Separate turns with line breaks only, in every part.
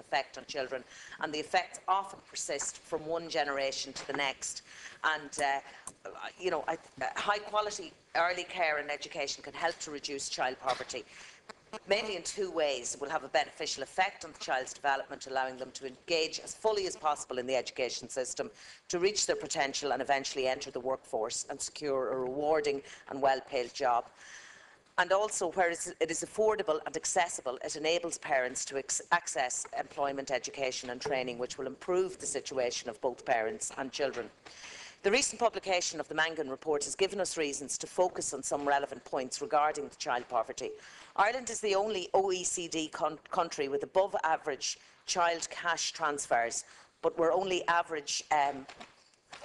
effect on children, and the effects often persist from one generation to the next. And high quality early care and education can help to reduce child poverty, mainly in two ways. It will have a beneficial effect on the child's development, allowing them to engage as fully as possible in the education system, to reach their potential and eventually enter the workforce and secure a rewarding and well-paid job. And also, where it is affordable and accessible, it enables parents to access employment, education and training, which will improve the situation of both parents and children. The recent publication of the Mangan report has given us reasons to focus on some relevant points regarding child poverty. Ireland is the only OECD country with above average child cash transfers, but we're only average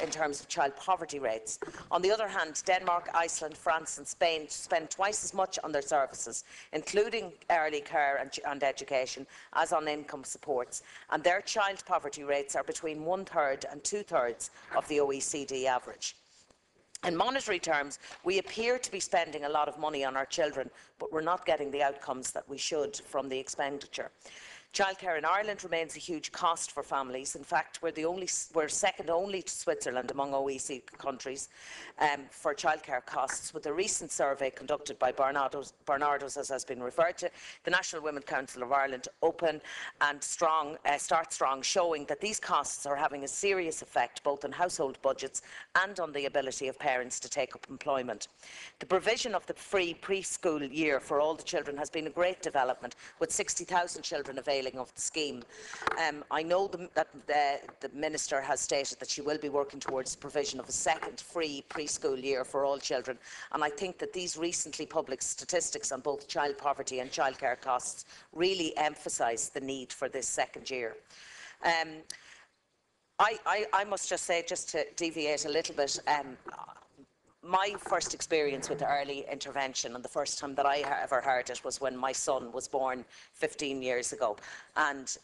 in terms of child poverty rates. On the other hand, Denmark, Iceland, France and Spain spend twice as much on their services, including early care and education, as on income supports, and their child poverty rates are between 1/3 and 2/3 of the OECD average. In monetary terms, we appear to be spending a lot of money on our children, but we're not getting the outcomes that we should from the expenditure. Childcare in Ireland remains a huge cost for families. In fact, we're second only to Switzerland among OECD countries for childcare costs, with a recent survey conducted by Barnardo's, as has been referred to, the National Women's Council of Ireland, Open and Strong, Start Strong, showing that these costs are having a serious effect both on household budgets and on the ability of parents to take up employment. The provision of the free preschool year for all the children has been a great development, with 60,000 children availing of the scheme. I know that the Minister has stated that she will be working towards the provision of a second free preschool year for all children, and I think that these recently published statistics on both child poverty and childcare costs really emphasise the need for this second year. I must just say, just to deviate a little bit, my first experience with early intervention, and the first time that I ever heard it, was when my son was born 15 years ago. And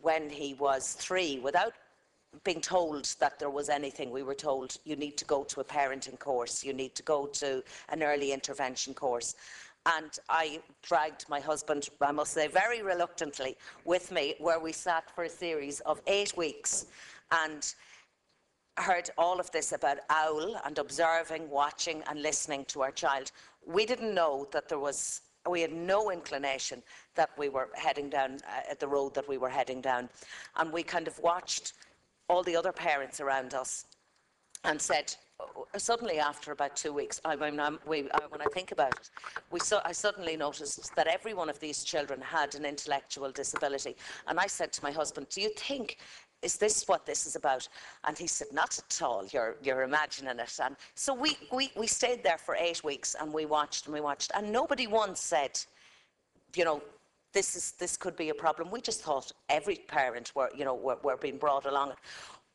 when he was 3, without being told that there was anything, we were told, you need to go to a parenting course, you need to go to an early intervention course. And I dragged my husband, I must say very reluctantly, with me, where we sat for a series of 8 weeks and heard all of this about OWL and observing, watching and listening to our child. We didn't know that we had no inclination that we were heading down the road that we were heading down. And we kind of watched all the other parents around us and said, suddenly after about 2 weeks, when I think about it, I suddenly noticed that every one of these children had an intellectual disability. And I said to my husband, do you think, is this what this is about? And he said, not at all, you're imagining it. And so we stayed there for 8 weeks and we watched, and nobody once said, you know, this could be a problem. We just thought every parent were being brought along.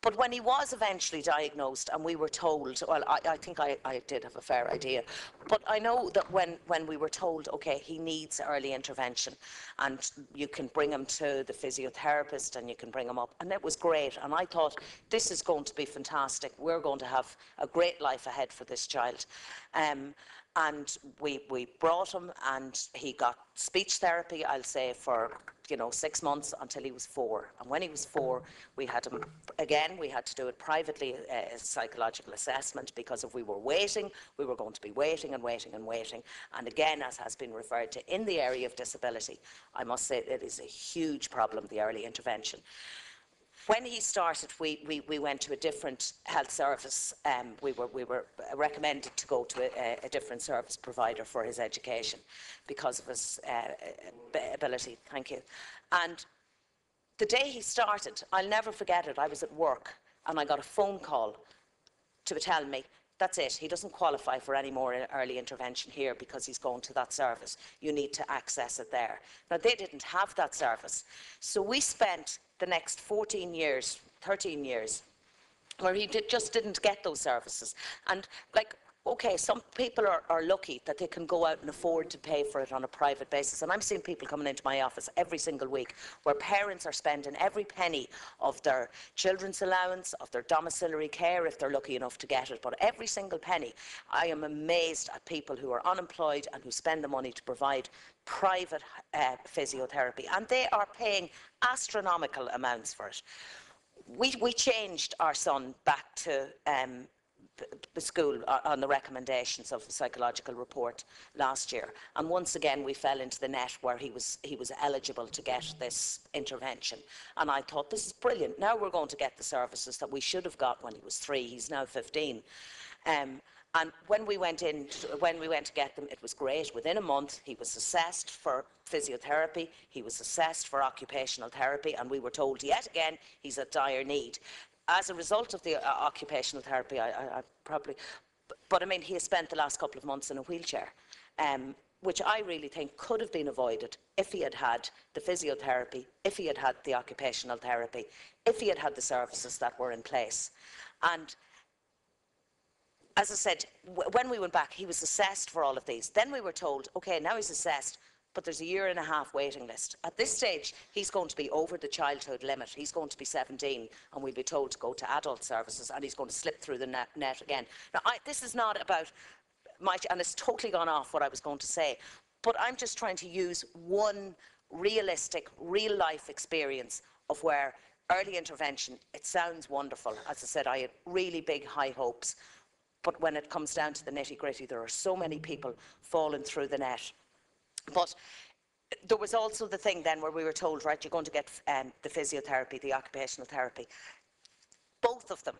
But when he was eventually diagnosed and we were told, well, I think I did have a fair idea, but I know that when we were told, okay, he needs early intervention and you can bring him to the physiotherapist and you can bring him up, and it was great. And I thought, this is going to be fantastic. We're going to have a great life ahead for this child. And we brought him, and he got speech therapy, I'll say, for 6 months until he was 4. And when he was 4, we had him again. We had to do it privately, a psychological assessment, because if we were waiting, we were going to be waiting and waiting and waiting. And again, as has been referred to, in the area of disability, I must say it is a huge problem, the early intervention. When he started, we went to a different health service. We were recommended to go to a different service provider for his education because of his ability. Thank you. And the day he started, I'll never forget it. I was at work and I got a phone call to tell me, that's it, he doesn't qualify for any more early intervention here because he's going to that service. You need to access it there. Now, they didn't have that service. So we spent the next 14 years, 13 years, where he just didn't get those services. And like, okay, some people are lucky that they can go out and afford to pay for it on a private basis. And I'm seeing people coming into my office every single week where parents are spending every penny of their children's allowance, of their domiciliary care, if they're lucky enough to get it. But every single penny, I am amazed at people who are unemployed and who spend the money to provide private physiotherapy. And they are paying astronomical amounts for it. We changed our son back to the school on the recommendations of the psychological report last year, and once again we fell into the net where he was eligible to get this intervention. And I thought, this is brilliant. Now we're going to get the services that we should have got when he was 3. He's now 15. And when we went to get them, it was great. Within a month, he was assessed for physiotherapy, he was assessed for occupational therapy, and we were told yet again he's at dire need. As a result of the occupational therapy, I probably, but I mean, he has spent the last couple of months in a wheelchair, which I really think could have been avoided if he had had the physiotherapy, if he had had the occupational therapy, if he had had the services that were in place. And as I said, when we went back, he was assessed for all of these. Then we were told, okay, now he's assessed, but there's a 1.5 year waiting list. At this stage, he's going to be over the childhood limit. He's going to be 17, and we'll be told to go to adult services, and he's going to slip through the net again. Now, this is not about and it's totally gone off what I was going to say, but I'm just trying to use one realistic, real-life experience of where early intervention, it sounds wonderful. As I said, I had really big, high hopes. But when it comes down to the nitty-gritty, there are so many people falling through the net. But there was also the thing then where we were told, right, you're going to get the physiotherapy, the occupational therapy. Both of them,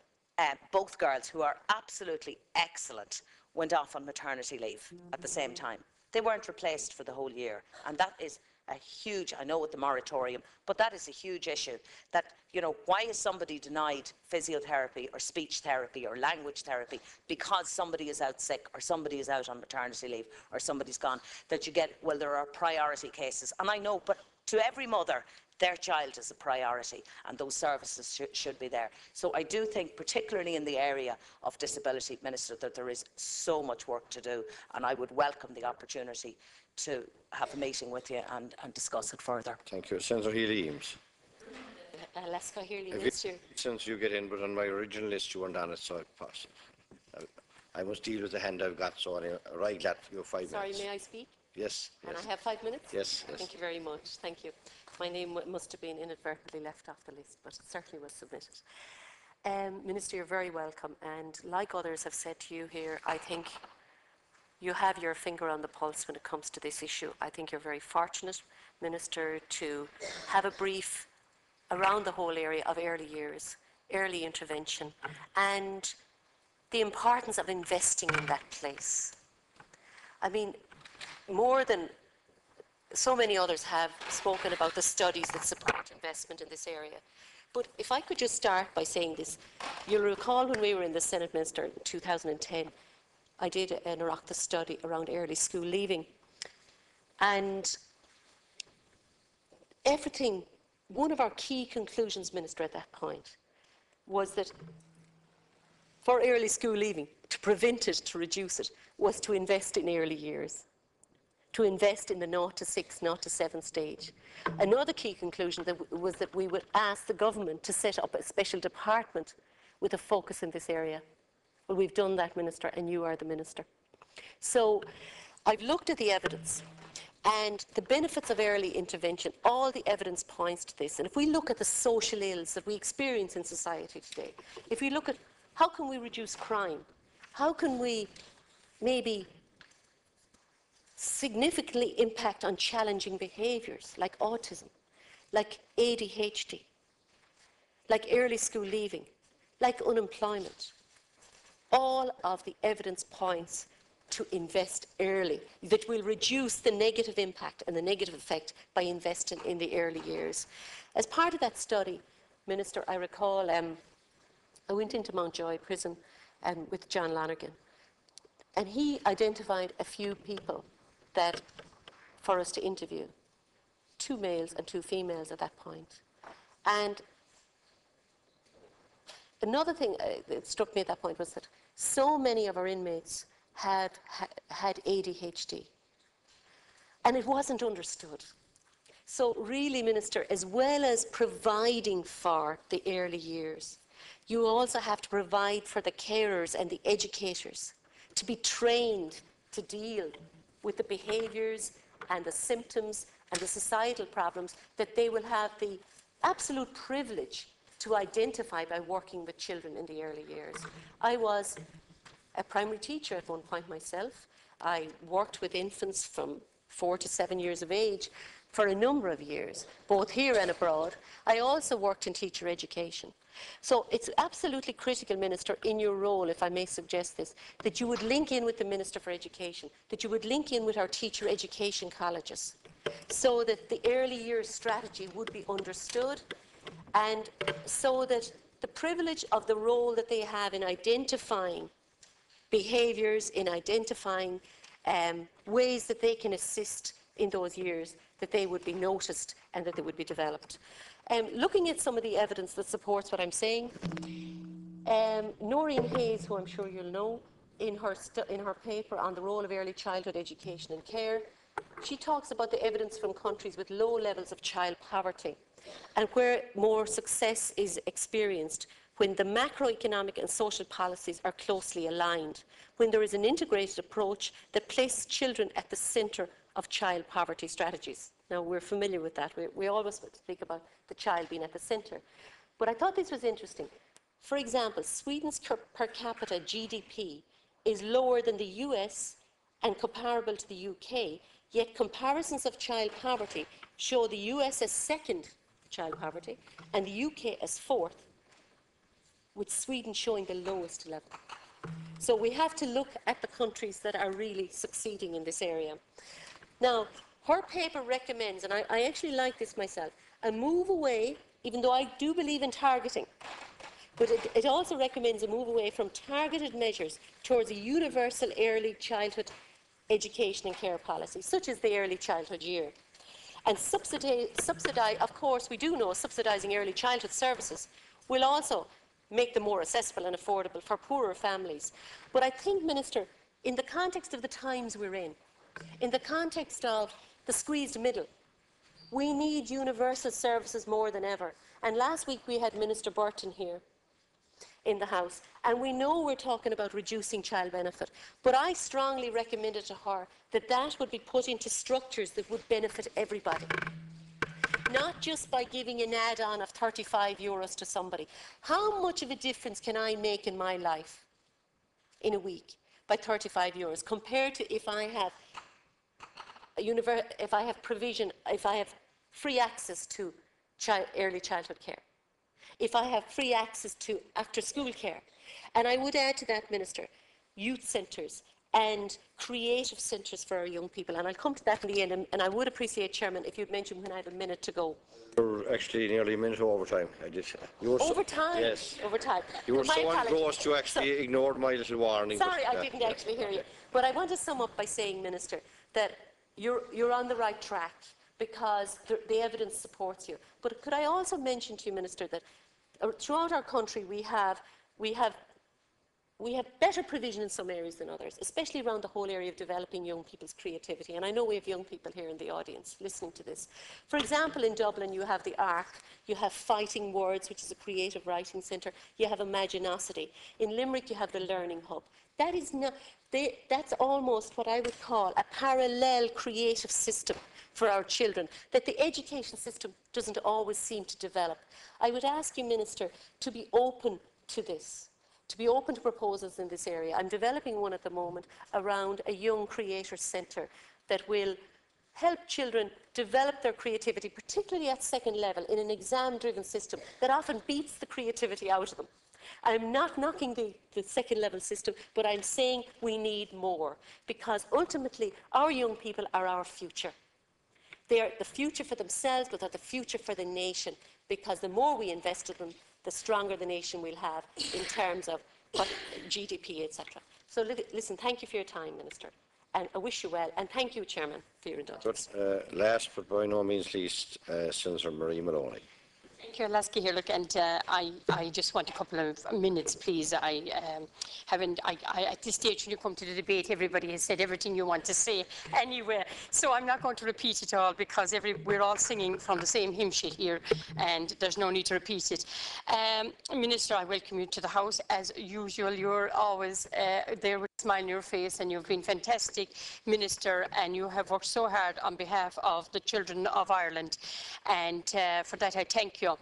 both girls who are absolutely excellent, went off on maternity leave at the same time. They weren't replaced for the whole year, and that is a huge, I know with the moratorium, but that is a huge issue. That, you know, why is somebody denied physiotherapy or speech therapy or language therapy because somebody is out sick or somebody is out on maternity leave or somebody's gone? That you get, well, there are priority cases. And I know, but to every mother, their child is a priority, and those services should be there. So I do think, particularly in the area of disability, Minister, that there is so much work to do, and I would welcome the opportunity to have a meeting with you and discuss it further.
Thank you. Senator Healy-Eames. Since you get in, but on my original list you weren't on it, so I must deal with the hand I've got, so I'm right glad you have 5 minutes.
Sorry, may I speak?
Yes.
And I have 5 minutes?
Yes.
Thank you very much. Thank you. My name must have been inadvertently left off the list, but it certainly was submitted. Minister, you're very welcome, and like others have said to you here, I think you have your finger on the pulse when it comes to this issue. I think you're very fortunate, Minister, to have a brief around the whole area of early years, early intervention, and the importance of investing in that place. I mean, more than so many others have spoken about the studies that support investment in this area. But if I could just start by saying this, you'll recall when we were in the Senate, Minister, in 2010, I did an Oireachtas study around early school leaving. And one of our key conclusions, Minister, at that point, was that for early school leaving, to prevent it, to reduce it, was to invest in early years, to invest in the 0 to 6, 0 to 7 stage. Another key conclusion was that we would ask the government to set up a special department with a focus in this area. Well, we've done that, Minister, and you are the Minister. So I've looked at the evidence and the benefits of early intervention. All the evidence points to this. And if we look at the social ills that we experience in society today, if we look at how can we reduce crime, how can we maybe significantly impact on challenging behaviours like autism, like ADHD, like early school leaving, like unemployment. All of the evidence points to invest early, that will reduce the negative impact and the negative effect by investing in the early years. As part of that study, Minister, I recall I went into Mountjoy prison with John Lonergan, and he identified a few people that for us to interview, 2 males and 2 females at that point. And another thing that struck me at that point was that so many of our inmates had ADHD. And it wasn't understood. So really, Minister, as well as providing for the early years, you also have to provide for the carers and the educators to be trained to deal with the behaviours and the symptoms and the societal problems that they will have the absolute privilege to identify by working with children in the early years. I was a primary teacher at one point myself. I worked with infants from 4 to 7 years of age for a number of years, both here and abroad. I also worked in teacher education. So it's absolutely critical, Minister, in your role, if I may suggest this, that you would link in with the Minister for Education, that you would link in with our teacher education colleges, so that the early years strategy would be understood, and so that the privilege of the role that they have in identifying behaviours, in identifying ways that they can assist in those years, that they would be noticed and that they would be developed. Looking at some of the evidence that supports what I'm saying, Noreen Hayes, who I'm sure you'll know, in her paper on the role of early childhood education and care, she talks about the evidence from countries with low levels of child poverty and where more success is experienced when the macroeconomic and social policies are closely aligned, when there is an integrated approach that places children at the centre of child poverty strategies. Now, we're familiar with that. We always speak about the child being at the centre. But I thought this was interesting. For example, Sweden's per capita GDP is lower than the US and comparable to the UK, yet comparisons of child poverty show the US as second child poverty and the UK as fourth, with Sweden showing the lowest level. So we have to look at the countries that are really succeeding in this area. Now, her paper recommends, and I actually like this myself, a move away, even though I do believe in targeting, but it also recommends a move away from targeted measures towards a universal early childhood education and care policy, such as the early childhood year. And subsidize, of course, we do know subsidising early childhood services will also make them more accessible and affordable for poorer families. But I think, Minister, in the context of the times we're in the context of the squeezed middle, we need universal services more than ever. And last week we had Minister Burton here in the House, and we know we're talking about reducing child benefit, but I strongly recommended to her that that would be put into structures that would benefit everybody, not just by giving an add-on of €35 to somebody. How much of a difference can I make in my life in a week by €35 compared to if I have if I have free access to early childhood care, if I have free access to after-school care? And I would add to that, Minister, youth centres and creative centres for our young people. And I'll come to that in the end. And I would appreciate, Chairman, if you'd mention when I have a minute to go.
You're actually nearly a minute over time.
Over time?
Yes.
Over time.
You were so engrossed you actually ignored my little warning.
Sorry, I didn't actually hear you. But I want to sum up by saying, Minister, that you're on the right track because the evidence supports you. But could I also mention to you, Minister, that throughout our country we have better provision in some areas than others, especially around the whole area of developing young people's creativity. And I know we have young people here in the audience listening to this. For example, in Dublin you have the ARC, you have Fighting Words, which is a creative writing centre, you have Imaginosity. In Limerick you have the Learning Hub. That is not, that's almost what I would call a parallel creative system for our children that the education system doesn't always seem to develop. I would ask you, Minister, to be open to this, to be open to proposals in this area. I'm developing one at the moment around a young creator centre that will help children develop their creativity, particularly at second level, in an exam-driven system that often beats the creativity out of them. I'm not knocking the second level system, but I'm saying we need more, because ultimately our young people are our future. They are the future for themselves, but they're the future for the nation, because the more we invest in them, the stronger the nation we'll have in terms of what GDP, etc. So listen, thank you for your time, Minister, and I wish you well, and thank you, Chairman, for your indulgence.
Last but by no means least, Senator Marie Maloney.
Chair Lasky here. Look, and I just want a couple of minutes, please. At this stage, when you come to the debate, everybody has said everything you want to say anyway. So I'm not going to repeat it all because we're all singing from the same hymn sheet here, and there's no need to repeat it. Minister, I welcome you to the House. As usual, you're always there with a smile on your face, and you've been fantastic, Minister, and you have worked so hard on behalf of the children of Ireland. And for that, I thank you.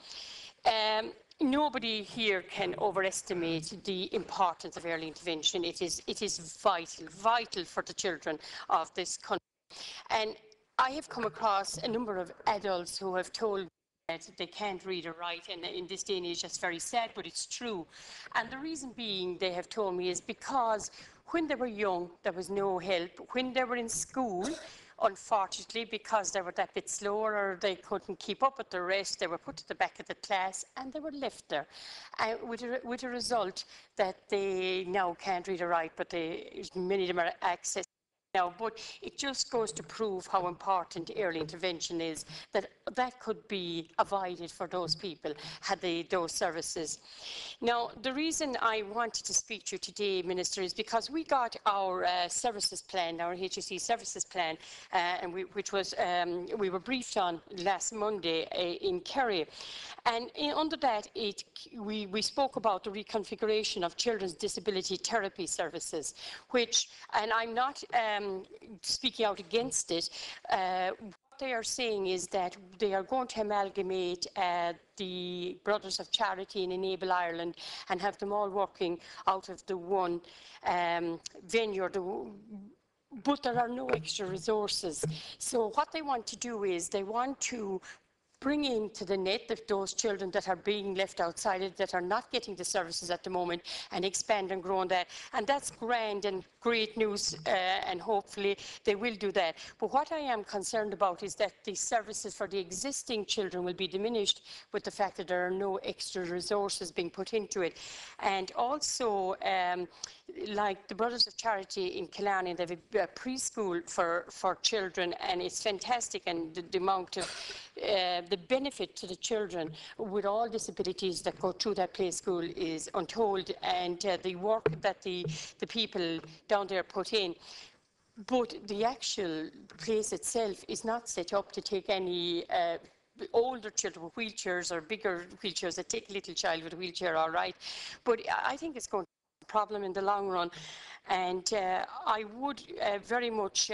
Nobody here can overestimate the importance of early intervention. It is vital for the children of this country. And I have come across a number of adults who have told me that they can't read or write, and in this day and age that's very sad, but it's true. And the reason being, they have told me, is because when they were young, there was no help. When they were in school, unfortunately, because they were that bit slower or they couldn't keep up with the rest, they were put to the back of the class and they were left there. With a result that they now can't read or write, but many of them are accessing now. But it just goes to prove how important early intervention is, that could be avoided for those people had they those services. Now, the reason I wanted to speak to you today, Minister, is because we got our services plan, our HSE services plan, and we were briefed on last Monday in Kerry. And under that, we spoke about the reconfiguration of children's disability therapy services, which, and I'm not speaking out against it, what they are saying is that they are going to amalgamate the Brothers of Charity and Enable Ireland and have them all working out of the one venue, but there are no extra resources. So what they want to do is they want to bring into the net those children that are being left outside, that are not getting the services at the moment, and expand and grow on that. And that's grand and great news, and hopefully they will do that. But what I am concerned about is that the services for the existing children will be diminished with the fact that there are no extra resources being put into it. And also, like the Brothers of Charity in Killarney, they have a preschool for children, and it's fantastic, and the amount of the benefit to the children with all disabilities that go through that play school is untold, and the work that the people down there put in. But the actual place itself is not set up to take any older children with wheelchairs or bigger wheelchairs that take a little child with a wheelchair, all right. But I think it's going to be a problem in the long run. And I would very much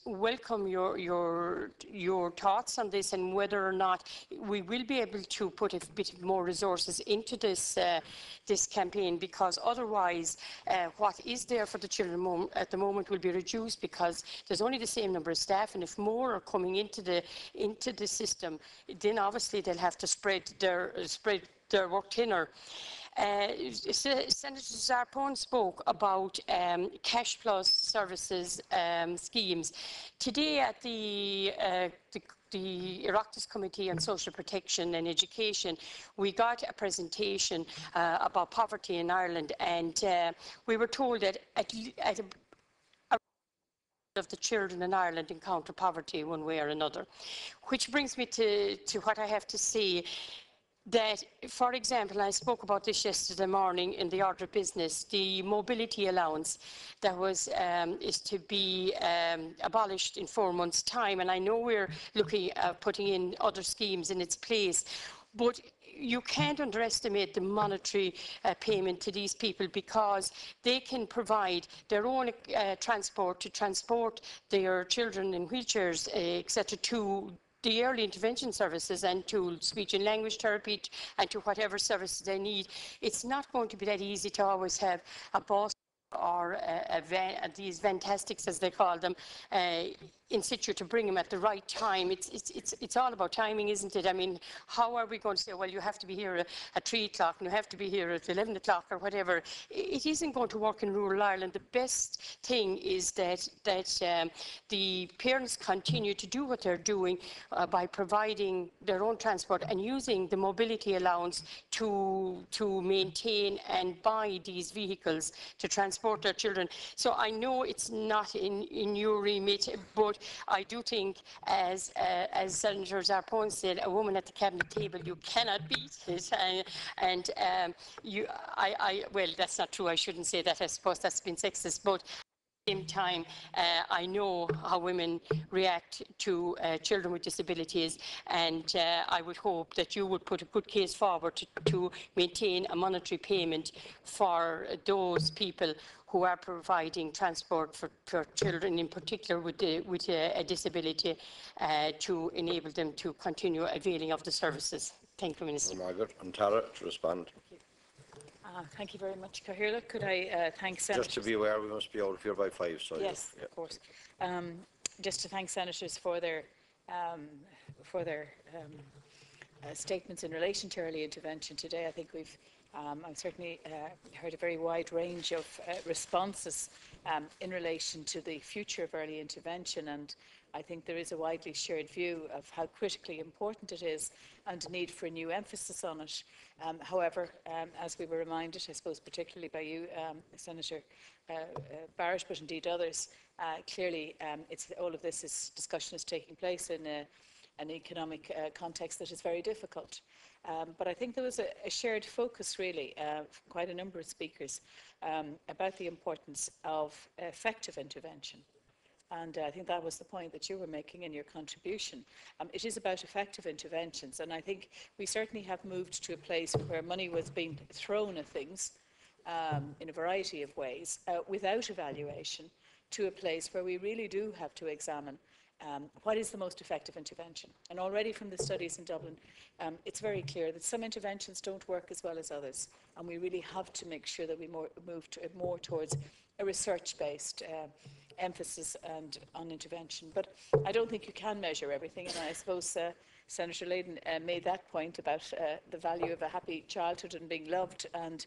welcome your thoughts on this, and whether or not we will be able to put a bit more resources into this this campaign, because otherwise what is there for the children at the moment will be reduced, because there's only the same number of staff, and if more are coming into the system, then obviously they'll have to spread their work thinner. Senator Zarpone spoke about cash plus services schemes. Today at the Oireachtas Committee on Social Protection and Education, we got a presentation about poverty in Ireland, and we were told that of the children in Ireland encounter poverty one way or another, which brings me to what I have to say. That, for example, I spoke about this yesterday morning in the order of business, the mobility allowance that is to be abolished in 4 months' time, and I know we're looking at putting in other schemes in its place, but you can't underestimate the monetary payment to these people, because they can provide their own transport to transport their children in wheelchairs, etc., to the early intervention services and to speech and language therapy and to whatever services they need. It's not going to be that easy to always have a bus or these fantastics, as they call them, in situ to bring them at the right time. It's all about timing, isn't it? I mean, how are we going to say, well, you have to be here at 3 o'clock and you have to be here at 11 o'clock or whatever? It isn't going to work in rural Ireland. The best thing is that the parents continue to do what they're doing by providing their own transport and using the mobility allowance to maintain and buy these vehicles to transport transport their children. So I know it's not in your remit, but I do think, as Senator Zarpone said, a woman at the cabinet table, you cannot beat it. Well, that's not true. I shouldn't say that. I suppose that's been sexist, but same time, I know how women react to children with disabilities, and I would hope that you would put a good case forward to maintain a monetary payment for those people who are providing transport for children, in particular with a disability, to enable them to continue availing of the services. Thank you, Minister.
Margaret and Tara to respond.
Thank you very much, Cathaoirleach. Could I thank Senators?
Just to be aware, we must be out of here by 5. So
yes, of course. Just to thank Senators for their statements in relation to early intervention today. I think I've certainly heard a very wide range of responses in relation to the future of early intervention, and I think there is a widely shared view of how critically important it is and a need for a new emphasis on it. However, as we were reminded, I suppose particularly by you, Senator Barrett, but indeed others, clearly all of this discussion is taking place in an economic context that is very difficult. But I think there was a shared focus, really, from quite a number of speakers about the importance of effective intervention. And I think that was the point that you were making in your contribution. It is about effective interventions, and I think we certainly have moved to a place where money was being thrown at things in a variety of ways without evaluation, to a place where we really do have to examine what is the most effective intervention. And already from the studies in Dublin, it's very clear that some interventions don't work as well as others, and we really have to make sure that we move more towards a research-based emphasis and on intervention. But I don't think you can measure everything, and I suppose Senator Layden made that point about the value of a happy childhood and being loved, and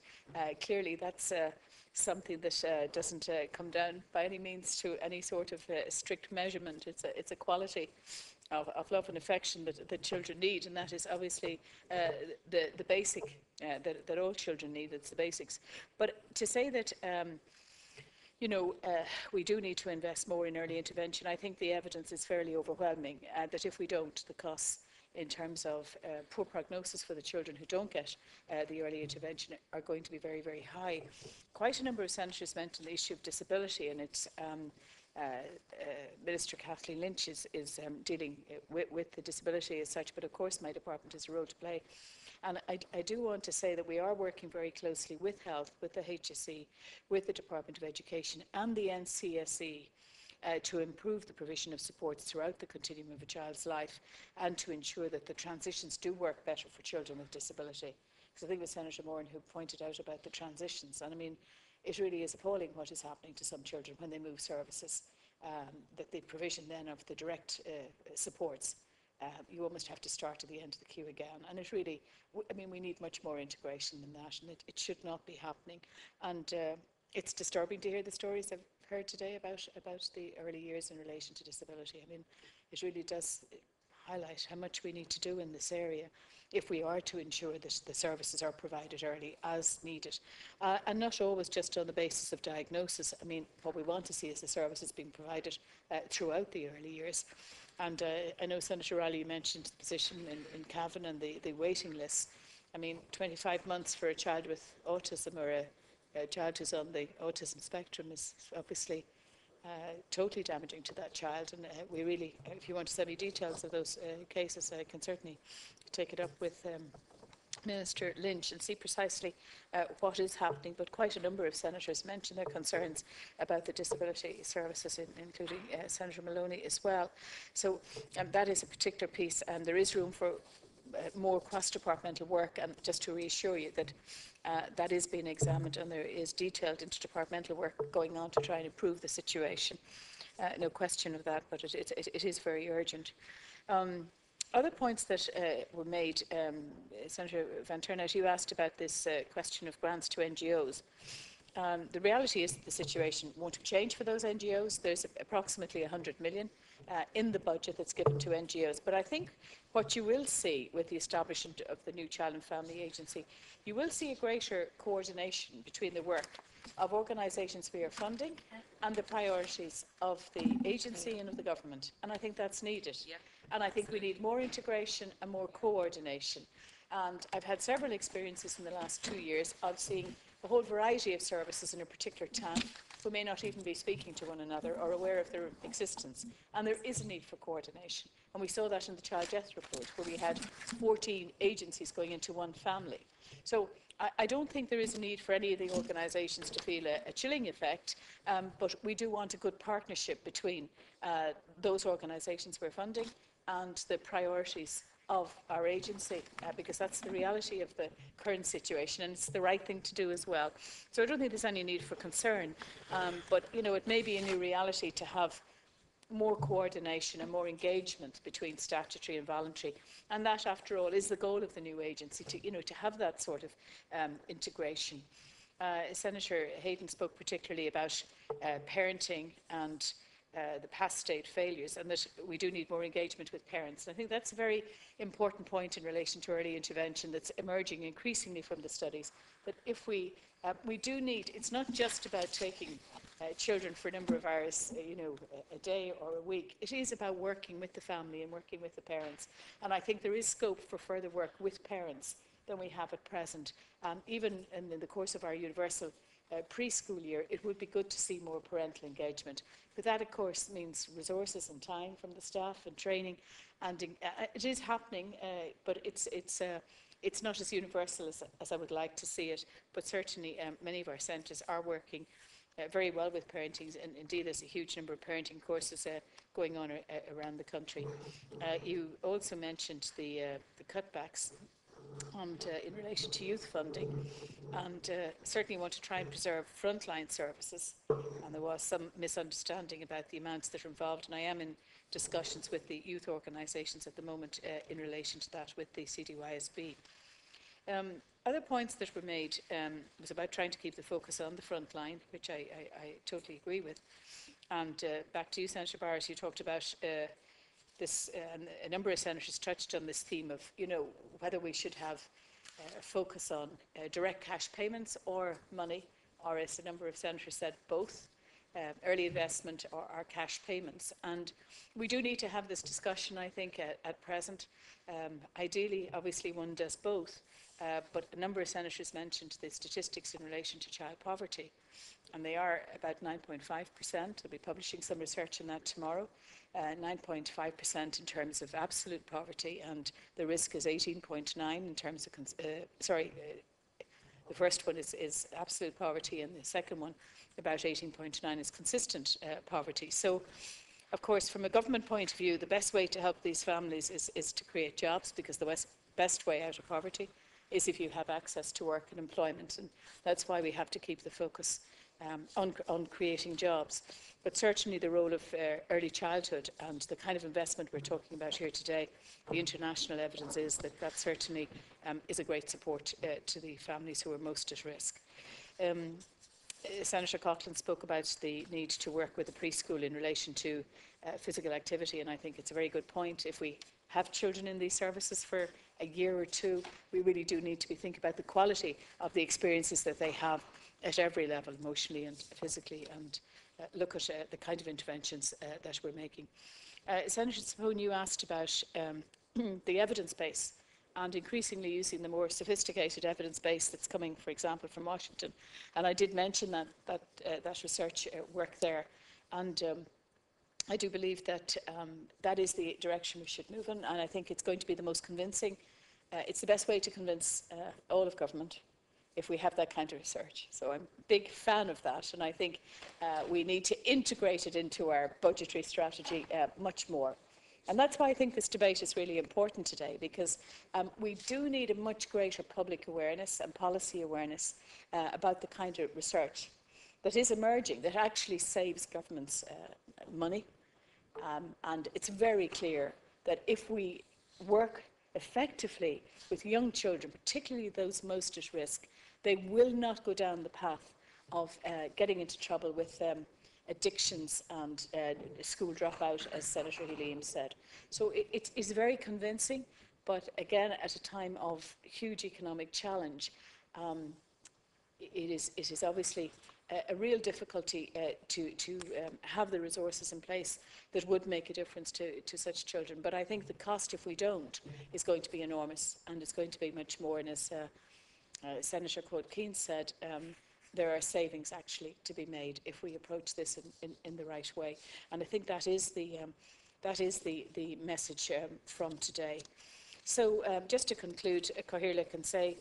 clearly that's something that doesn't come down by any means to any sort of strict measurement. It's a quality of love and affection that children need, and that is obviously the basic that all children need. It's the basics. But to say that we do need to invest more in early intervention, I think the evidence is fairly overwhelming that if we don't, the costs in terms of poor prognosis for the children who don't get the early intervention are going to be very, very high. Quite a number of senators mentioned the issue of disability, and it's Minister Kathleen Lynch is dealing with the disability as such, but of course my department has a role to play. And I do want to say that we are working very closely with Health, with the HSE, with the Department of Education and the NCSE to improve the provision of supports throughout the continuum of a child's life, and to ensure that the transitions do work better for children with disability. Because I think it was Senator Moran who pointed out about the transitions, and I mean, it really is appalling what is happening to some children when they move services, that the provision then of the direct supports, you almost have to start at the end of the queue again. And it really, I mean, we need much more integration than that, and it should not be happening. And it's disturbing to hear the stories I've heard today about the early years in relation to disability. I mean, it really does highlight how much we need to do in this area if we are to ensure that the services are provided early as needed, and not always just on the basis of diagnosis. I mean, what we want to see is the services being provided throughout the early years. And I know Senator Riley mentioned the position in Cavan and the waiting lists. I mean, 25 months for a child with autism or a child who's on the autism spectrum is obviously totally damaging to that child. And we really, if you want to send me details of those cases, I can certainly take it up with Minister Lynch and see precisely what is happening. But quite a number of senators mentioned their concerns about the disability services, including Senator Maloney as well. So that is a particular piece, and there is room for more cross-departmental work. And just to reassure you that that is being examined, and there is detailed interdepartmental work going on to try and improve the situation. No question of that, but it is very urgent. Other points that were made, Senator Van Turnhout, you asked about this question of grants to NGOs. The reality is that the situation won't change for those NGOs. There's approximately 100 million in the budget that's given to NGOs. But I think what you will see with the establishment of the new Child and Family Agency, you will see a greater coordination between the work of organisations we are funding and the priorities of the agency and of the government. And I think that's needed. Yeah, and I think we need more integration and more coordination. And I've had several experiences in the last 2 years of seeing a whole variety of services in a particular town who may not even be speaking to one another or aware of their existence. And there is a need for coordination. And we saw that in the child death report, where we had 14 agencies going into one family. So I don't think there is a need for any of the organisations to feel a chilling effect, but we do want a good partnership between those organisations we're funding and the priorities of our agency, because that's the reality of the current situation, and it's the right thing to do as well. So I don't think there's any need for concern, but you know, it may be a new reality to have more coordination and more engagement between statutory and voluntary, and that, after all, is the goal of the new agency, to, you know, to have that sort of integration. Senator Hayden spoke particularly about parenting and the past state failures, and that we do need more engagement with parents. And I think that's a very important point in relation to early intervention that's emerging increasingly from the studies, that if we do need, it's not just about taking children for a number of hours, you know, a day or a week. It is about working with the family and working with the parents. And I think there is scope for further work with parents than we have at present. Even in the course of our universal preschool year, it would be good to see more parental engagement. But that, of course, means resources and time from the staff and training. And it is happening, but it's not as universal as I would like to see it. But certainly many of our centres are working very well with parenting, and indeed there's a huge number of parenting courses going on around the country. You also mentioned the cutbacks and in relation to youth funding, and certainly want to try and preserve frontline services, and there was some misunderstanding about the amounts that are involved, and I am in discussions with the youth organisations at the moment in relation to that with the CDYSB. Other points that were made was about trying to keep the focus on the front line, which I totally agree with. And back to you, Senator Barrett, you talked about this, a number of senators touched on this theme of, you know, whether we should have a focus on direct cash payments or money, or as a number of senators said, both. Early investment or cash payments. And we do need to have this discussion, I think, at present. Ideally, obviously, one does both, but a number of senators mentioned the statistics in relation to child poverty, and they are about 9.5%. They'll be publishing some research on that tomorrow. 9.5% in terms of absolute poverty, and the risk is 18.9 in terms of, the first one is absolute poverty, and the second one, about 18.9, is consistent poverty. So, of course, from a government point of view, the best way to help these families is to create jobs, because the best way out of poverty is if you have access to work and employment, and that's why we have to keep the focus on creating jobs. But certainly the role of early childhood and the kind of investment we're talking about here today, the international evidence is that that certainly is a great support to the families who are most at risk. Senator Coughlin spoke about the need to work with the preschool in relation to physical activity, and I think it's a very good point. If we have children in these services for a year or two, we really do need to be thinking about the quality of the experiences that they have at every level, emotionally and physically, and look at the kind of interventions that we're making. Senator Spoon, you asked about the evidence base, and increasingly using the more sophisticated evidence base that's coming, for example, from Washington. And I did mention that research work there. And I do believe that that is the direction we should move in, and I think it's going to be the most convincing. It's the best way to convince all of government if we have that kind of research. So I'm a big fan of that, and I think we need to integrate it into our budgetary strategy much more. And that's why I think this debate is really important today, because we do need a much greater public awareness and policy awareness about the kind of research that is emerging, that actually saves governments money. And it's very clear that if we work effectively with young children, particularly those most at risk, they will not go down the path of getting into trouble with addictions and school dropout, as Senator Healy said. So it is very convincing, but again, at a time of huge economic challenge, it is obviously a real difficulty to have the resources in place that would make a difference to such children. But I think the cost, if we don't, is going to be enormous, and it's going to be much more. And as Senator Keane said, there are savings actually to be made if we approach this in the right way. And I think that is the message from today. So just to conclude, Cathaoirleach, can say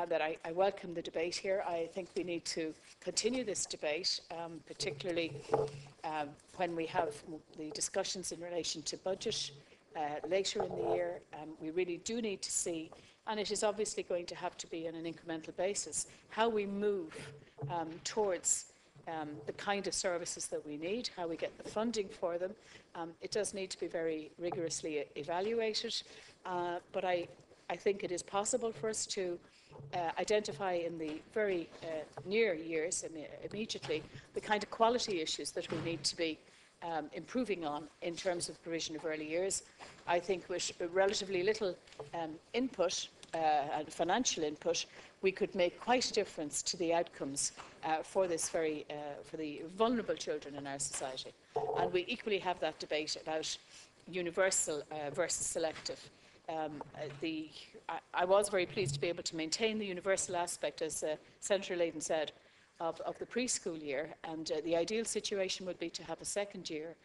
that I welcome the debate here. I think we need to continue this debate, particularly when we have the discussions in relation to budget later in the year. We really do need to see, and it is obviously going to have to be on an incremental basis, how we move towards the kind of services that we need, how we get the funding for them. It does need to be very rigorously evaluated, but I think it is possible for us to identify in the very near years, immediately, the kind of quality issues that we need to be improving on in terms of provision of early years. I think with relatively little input and financial input, we could make quite a difference to the outcomes for the vulnerable children in our society. And we equally have that debate about universal versus selective. I was very pleased to be able to maintain the universal aspect, as Senator Layton said, of the preschool year, and the ideal situation would be to have a second year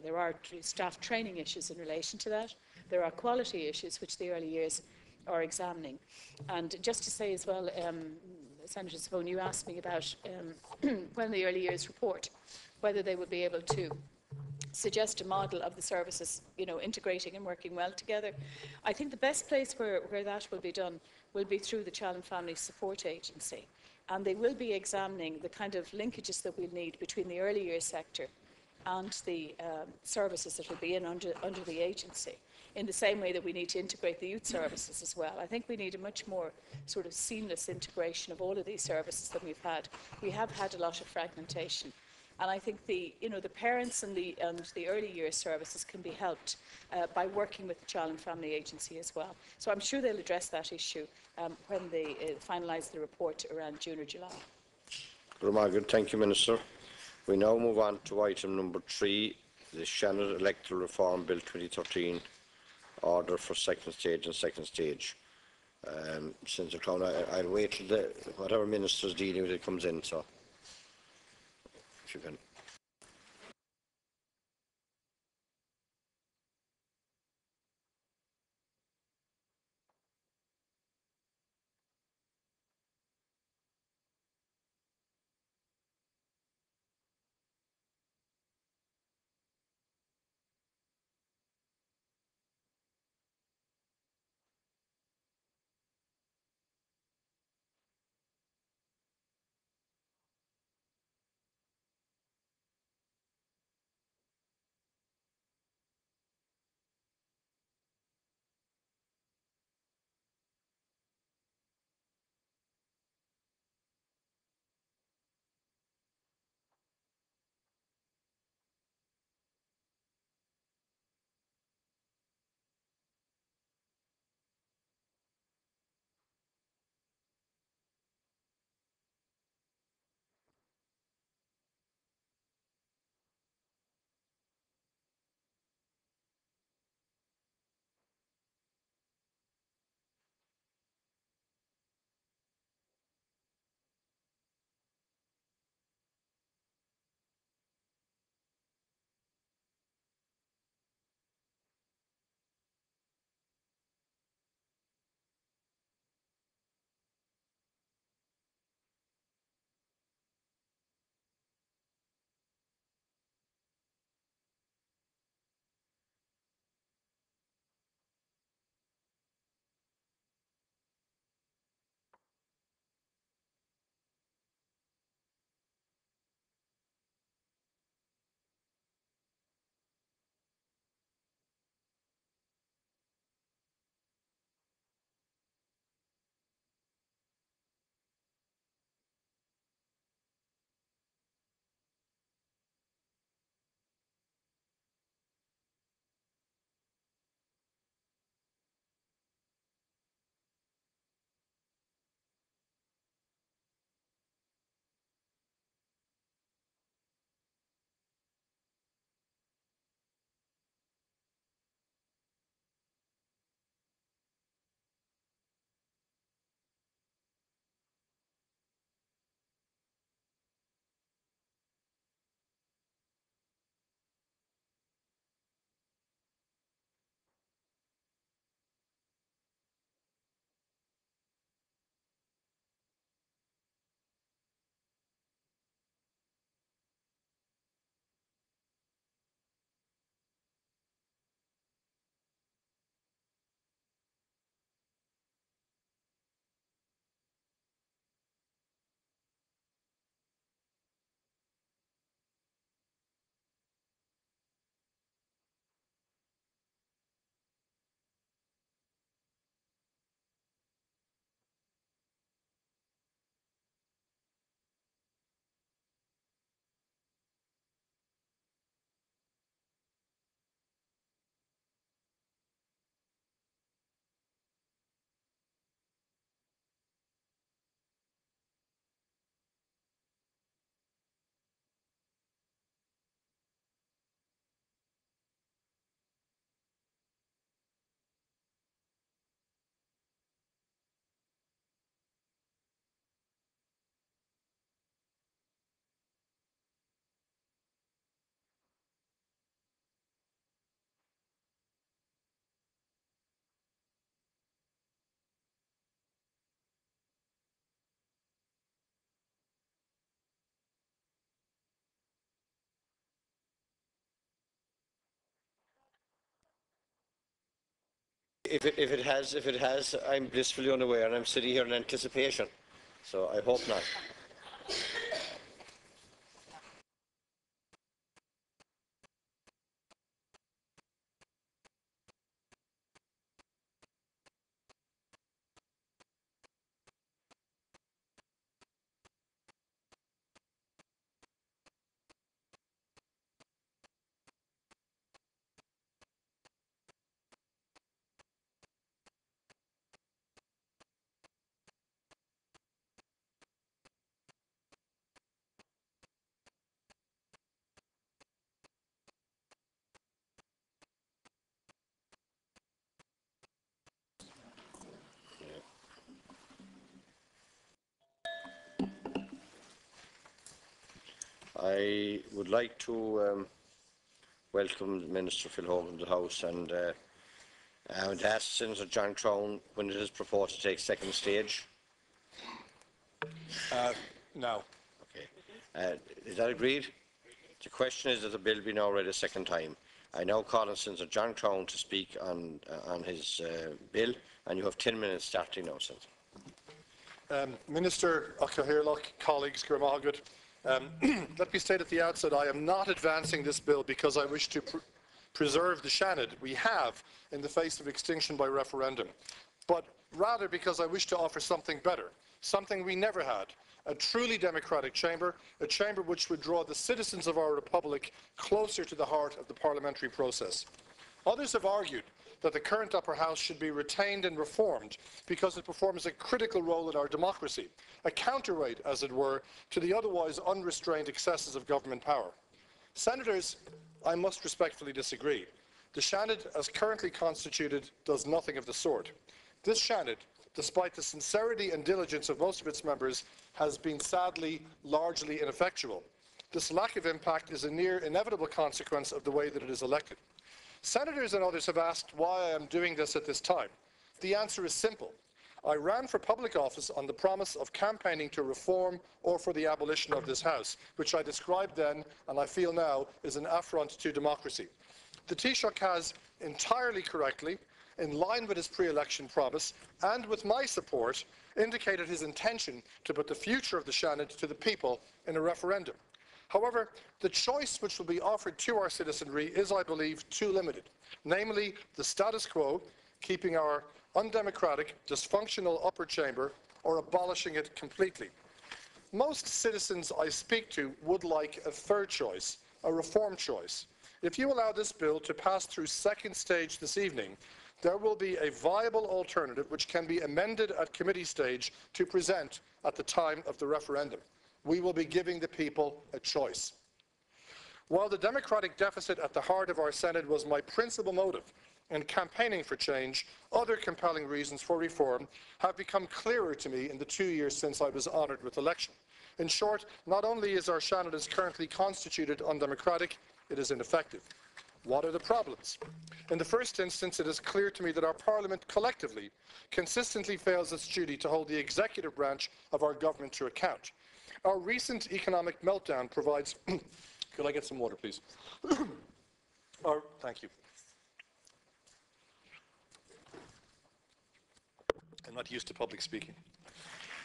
there are staff training issues in relation to that. There are quality issues which the early years are examining. And just to say as well, Senator Savone, you asked me about when the early years report, whether they would be able to suggest a model of the services, integrating and working well together. I think the best place where that will be done will be through the Child and Family Support Agency. And they will be examining the kind of linkages that we'll need between the early years sector and the services that will be under the agency, in the same way that we need to integrate the youth services as well. I think we need a much more sort of seamless integration of all of these services than we've had. We have had a lot of fragmentation. And I think the parents and the early years services can be helped by working with the Child and Family Agency as well. So I'm sure they'll address that issue when they finalise the report around June or July.
Thank you, Minister. We now move on to item number 3, the Shannon Electoral Reform Bill 2013, order for second stage. Since the Crown, I'll wait till whatever minister's dealing with it comes in, so if you can. If it has, I'm blissfully unaware, and I'm sitting here in anticipation. So I hope not. I would like to welcome Minister Phil Hogan to the House, and I would ask Senator John Crown when it is proposed to take second stage.
No.
Okay. Is that agreed? The question is that the bill be now read a second time. I now call on Senator John Crown to speak on his bill, and you have 10 minutes starting now, Senator.
Minister, colleagues, let me state at the outset, I am not advancing this bill because I wish to preserve the Seanad we have in the face of extinction by referendum, but rather because I wish to offer something better, something we never had, a truly democratic chamber, a chamber which would draw the citizens of our republic closer to the heart of the parliamentary process. Others have argued that the current upper house should be retained and reformed because it performs a critical role in our democracy, a counterweight, as it were, to the otherwise unrestrained excesses of government power. Senators, I must respectfully disagree. The Seanad, as currently constituted, does nothing of the sort. This Seanad, despite the sincerity and diligence of most of its members, has been sadly largely ineffectual. This lack of impact is a near inevitable consequence of the way that it is elected. Senators and others have asked why I am doing this at this time. The answer is simple. I ran for public office on the promise of campaigning to reform or for the abolition of this House, which I described then, and I feel now, is an affront to democracy. The Taoiseach has, entirely correctly, in line with his pre-election promise, and with my support, indicated his intention to put the future of the Seanad to the people in a referendum. However, the choice which will be offered to our citizenry is, I believe, too limited, namely the status quo, keeping our undemocratic, dysfunctional upper chamber, or abolishing it completely. Most citizens I speak to would like a third choice, a reform choice. If you allow this bill to pass through second stage this evening, there will be a viable alternative which can be amended at committee stage to present at the time of the referendum. We will be giving the people a choice. While the democratic deficit at the heart of our Senate was my principal motive in campaigning for change, other compelling reasons for reform have become clearer to me in the 2 years since I was honoured with election. In short, not only is our Seanad as currently constituted undemocratic, it is ineffective. What are the problems? In the first instance, it is clear to me that our Parliament collectively consistently fails its duty to hold the executive branch of our government to account. Our recent economic meltdown provides... Could I get some water, please? Thank you. I'm not used to public speaking.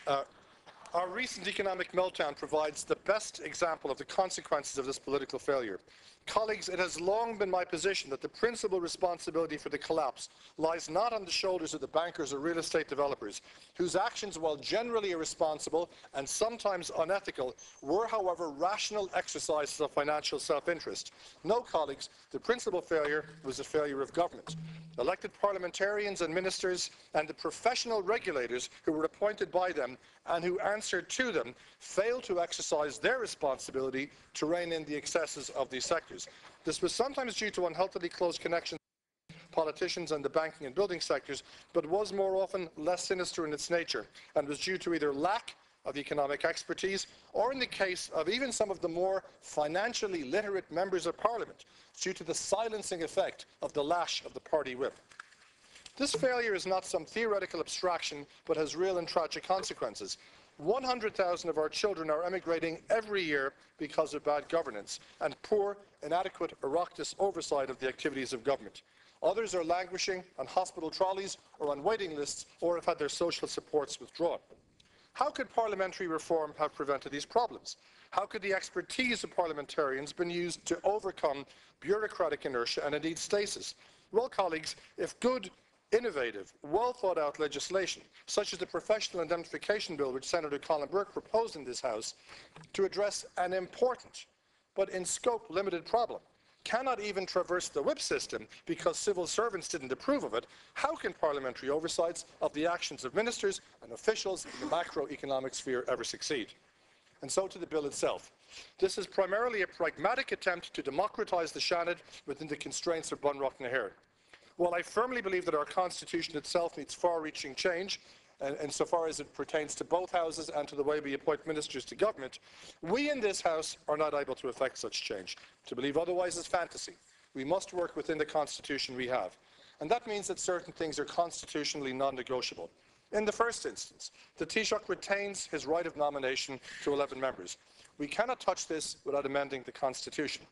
Our recent economic meltdown provides the best example of the consequences of this political failure. Colleagues, it has long been my position that the principal responsibility for the collapse lies not on the shoulders of the bankers or real estate developers, whose actions, while generally irresponsible and sometimes unethical, were, however, rational exercises of financial self-interest. No, colleagues, the principal failure was a failure of government. Elected parliamentarians and ministers and the professional regulators who were appointed by them and who answered to them failed to exercise their responsibility to rein in the excesses of these sectors. This was sometimes due to unhealthily close connections with politicians and the banking and building sectors, but was more often less sinister in its nature and was due to either lack of economic expertise or, in the case of even some of the more financially literate members of Parliament, due to the silencing effect of the lash of the party whip. This failure is not some theoretical abstraction, but has real and tragic consequences. 100,000 of our children are emigrating every year because of bad governance and poor, inadequate Oireachtas oversight of the activities of government. Others are languishing on hospital trolleys or on waiting lists or have had their social supports withdrawn. How could parliamentary reform have prevented these problems? How could the expertise of parliamentarians been used to overcome bureaucratic inertia and indeed stasis? Well, colleagues, if good, innovative, well thought out legislation, such as the Professional Indemnification Bill which Senator Colin Burke proposed in this House to address an important but in scope limited problem, cannot even traverse the whip system because civil servants didn't approve of it, how can parliamentary oversights of the actions of ministers and officials in the macroeconomic sphere ever succeed? And so to the bill itself. This is primarily a pragmatic attempt to democratise the Seanad within the constraints of Bunreacht na hÉireann. While I firmly believe that our constitution itself needs far-reaching change, insofar as it pertains to both houses and to the way we appoint ministers to government, we in this House are not able to effect such change. To believe otherwise is fantasy. We must work within the constitution we have. And that means that certain things are constitutionally non-negotiable. In the first instance, the Taoiseach retains his right of nomination to 11 members. We cannot touch this without amending the constitution.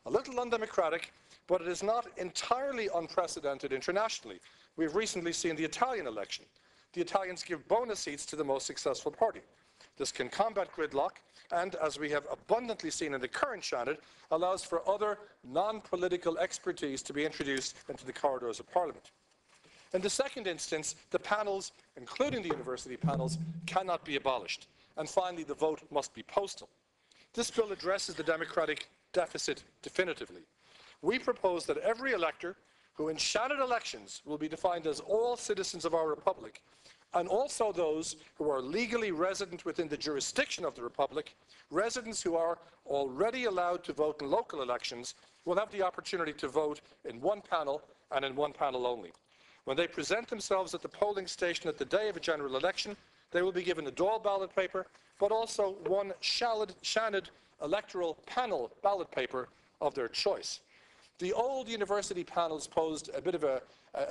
A little undemocratic, but it is not entirely unprecedented internationally. We've recently seen the Italian election. The Italians give bonus seats to the most successful party. This can combat gridlock and, as we have abundantly seen in the current Seanad, allows for other non-political expertise to be introduced into the corridors of Parliament. In the second instance, the panels, including the university panels, cannot be abolished. And finally, the vote must be postal. This bill addresses the democratic deficit definitively. We propose that every elector who in Seanad elections will be defined as all citizens of our Republic, and also those who are legally resident within the jurisdiction of the Republic, residents who are already allowed to vote in local elections, will have the opportunity to vote in one panel and in one panel only. When they present themselves at the polling station at the day of a general election, they will be given a Dáil ballot paper, but also one Seanad electoral panel ballot paper of their choice. The old university panels posed a bit of a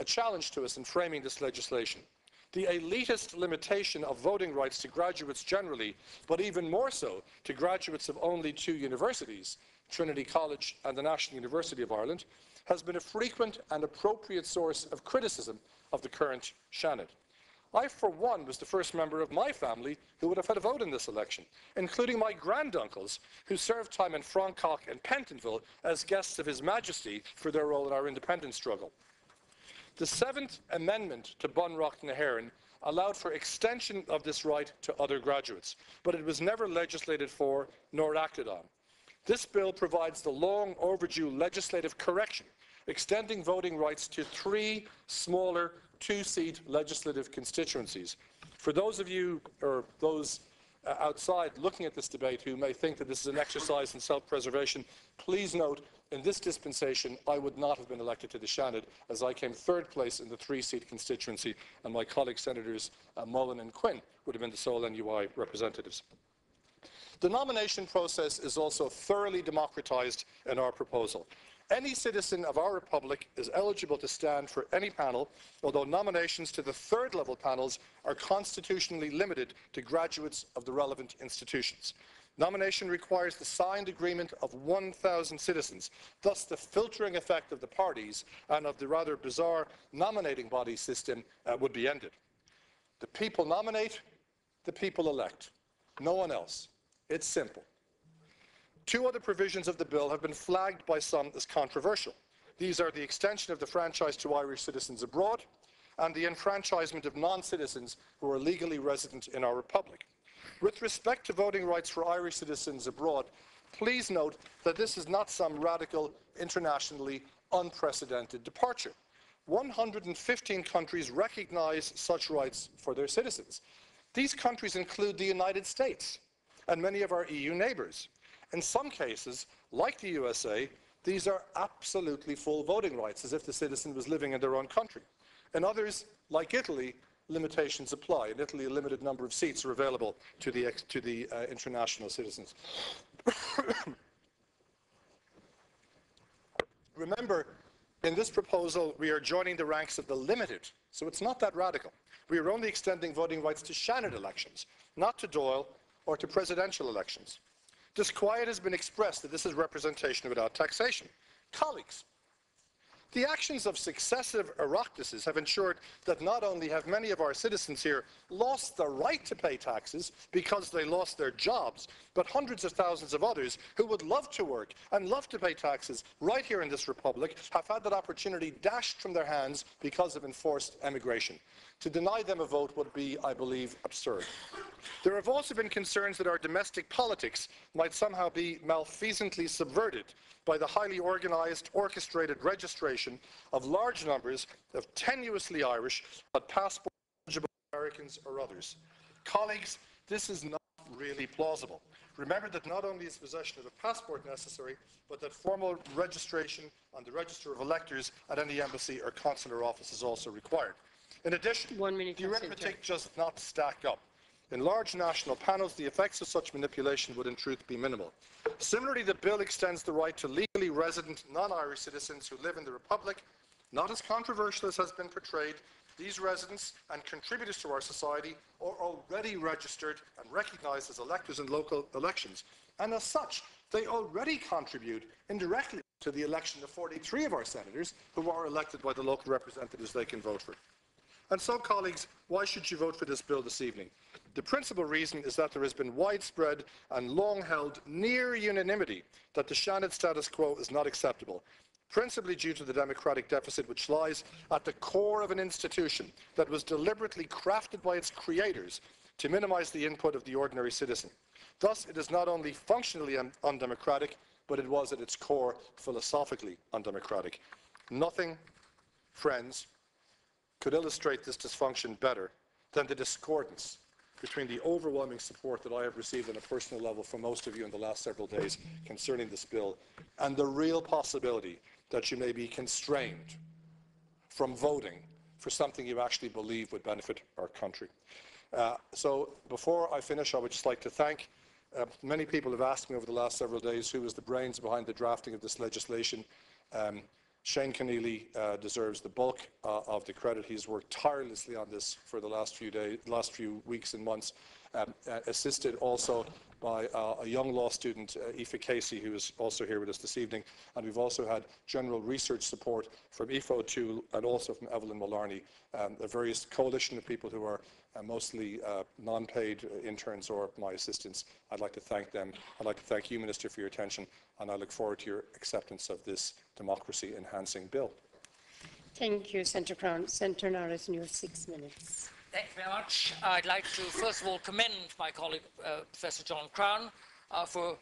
challenge to us in framing this legislation. The elitist limitation of voting rights to graduates generally, but even more so to graduates of only two universities, Trinity College and the National University of Ireland, has been a frequent and appropriate source of criticism of the current Seanad. I, for one, was the first member of my family who would have had a vote in this election, including my granduncles, who served time in Francoch and Pentonville as guests of His Majesty for their role in our independence struggle. The Seventh Amendment to Bunreacht na hÉireann allowed for extension of this right to other graduates, but it was never legislated for nor acted on. This bill provides the long overdue legislative correction, extending voting rights to 3 smaller two-seat legislative constituencies. For those of you, or those outside looking at this debate who may think that this is an exercise in self-preservation, please note, in this dispensation, I would not have been elected to the Seanad, as I came 3rd place in the 3-seat constituency, and my colleague Senators Mullen and Quinn would have been the sole NUI representatives. The nomination process is also thoroughly democratised in our proposal. Any citizen of our Republic is eligible to stand for any panel, although nominations to the 3rd level panels are constitutionally limited to graduates of the relevant institutions. Nomination requires the signed agreement of 1,000 citizens. Thus, the filtering effect of the parties and of the rather bizarre nominating body system would be ended. The people nominate, the people elect. No one else. It's simple. 2 other provisions of the bill have been flagged by some as controversial. These are the extension of the franchise to Irish citizens abroad and the enfranchisement of non-citizens who are legally resident in our Republic. With respect to voting rights for Irish citizens abroad, please note that this is not some radical, internationally unprecedented departure. 115 countries recognise such rights for their citizens. These countries include the United States and many of our EU neighbours. In some cases, like the USA, these are absolutely full voting rights, as if the citizen was living in their own country. In others, like Italy, limitations apply. In Italy, a limited number of seats are available to the international citizens. Remember, in this proposal, we are joining the ranks of the limited, so it's not that radical. We are only extending voting rights to Seanad elections, not to Dáil or to presidential elections. Disquiet has been expressed that this is representation without taxation. Colleagues, The actions of successive Oireachtases have ensured that not only have many of our citizens here lost the right to pay taxes because they lost their jobs, but hundreds of thousands of others who would love to work and love to pay taxes right here in this republic have had that opportunity dashed from their hands because of enforced emigration. To deny them a vote would be, I believe, absurd. There have also been concerns that our domestic politics might somehow be malfeasantly subverted by the highly organised, orchestrated registration of large numbers of tenuously Irish but passport eligible Americans or others. Colleagues, this is not really plausible. Remember that not only is possession of a passport necessary, but that formal registration on the register of electors at any embassy or consular office is also required. In addition, the arithmetic does not stack up. In large national panels, the effects of such manipulation would in truth be minimal. Similarly, the bill extends the right to legally resident non-Irish citizens who live in the Republic. Not as controversial as has been portrayed, these residents and contributors to our society are already registered and recognised as electors in local elections. And as such, they already contribute indirectly to the election of 43 of our senators who are elected by the local representatives they can vote for. And so, colleagues, why should you vote for this bill this evening? The principal reason is that there has been widespread and long-held near unanimity that the Shannon status quo is not acceptable, principally due to the democratic deficit which lies at the core of an institution that was deliberately crafted by its creators to minimise the input of the ordinary citizen. Thus, it is not only functionally undemocratic, but it was at its core philosophically undemocratic. Nothing, friends, could illustrate this dysfunction better than the discordance between the overwhelming support that I have received on a personal level from most of you in the last several days concerning this bill and the real possibility that you may be constrained from voting for something you actually believe would benefit our country. So before I finish, I would just like to thank many people have asked me over the last several days who was the brains behind the drafting of this legislation. Shane Keneally deserves the bulk of the credit. He's worked tirelessly on this for the last few weeks and months, assisted also by a young law student, Aoife Casey, who is also here with us this evening. And we've also had general research support from Aoife O'Toole and also from Evelyn Mullarney, a various coalition of people who are mostly non-paid interns or my assistants. I'd like to thank them. I'd like to thank you, Minister, for your attention, and I look forward to your acceptance of this democracy-enhancing bill.
Thank you, Senator Crown. Senator Norris, you have 6 minutes.
Thank you very much. I'd like to first of all commend my colleague, Professor John Crown, for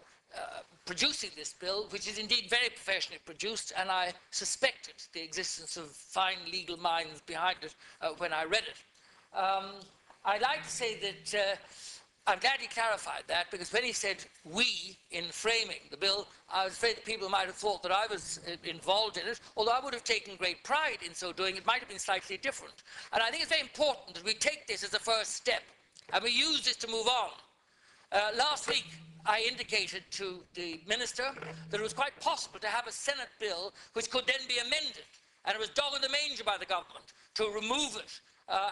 producing this bill, which is indeed very professionally produced, and I suspected the existence of fine legal minds behind it when I read it. I'd like to say that I'm glad he clarified that, because when he said we in framing the bill, I was afraid that people might have thought that I was involved in it, although I would have taken great pride in so doing. It might have been slightly different. And I think it's very important that we take this as a first step, and we use this to move on. Last week, I indicated to the Minister that it was quite possible to have a Senate bill which could then be amended, and it was dog in the manger by the government to remove it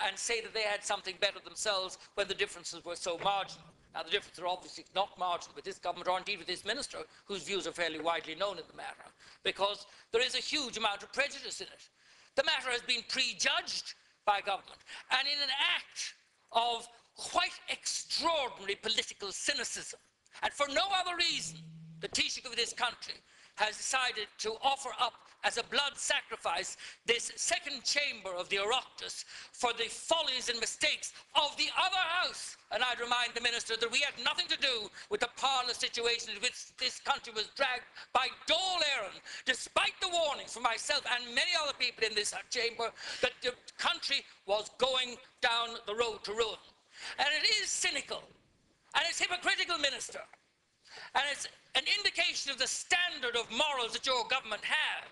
and say that they had something better themselves when the differences were so marginal. Now, the differences are obviously not marginal with this government or indeed with this minister, whose views are fairly widely known in the matter, because there is a huge amount of prejudice in it. The matter has been prejudged by government, and in an act of quite extraordinary political cynicism, and for no other reason, the Taoiseach of this country has decided to offer up as a blood sacrifice this second chamber of the Oireachtas for the follies and mistakes of the other house. And I'd remind the Minister that we had nothing to do with the parlous situation in which this country was dragged by Dáil Éireann, despite the warnings from myself and many other people in this chamber that the country was going down the road to ruin. And it is cynical, and it's hypocritical, Minister, and it's an indication of the standard of morals that your government have,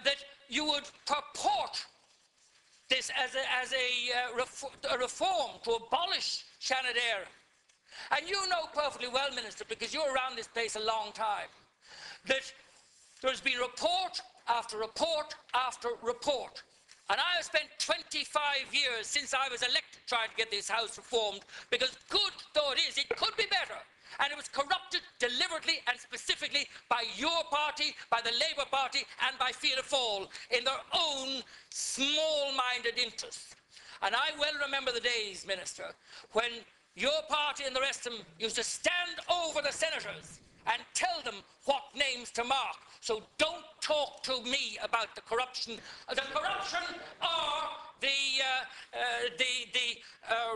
that you would purport this as a reform to abolish Shannon Éireann. And you know perfectly well, Minister, because you're around this place a long time, that there's been report after report after report And I have spent 25 years since I was elected trying to get this House reformed, because good though it is, it could be better. And it was corrupted deliberately and specifically by your party, by the Labour Party, and by Fianna Fáil in their own small-minded interests. And I well remember the days, Minister, when your party and the rest of them used to stand over the senators and tell them what names to mark. So don't talk to me about the corruption. The corruption or the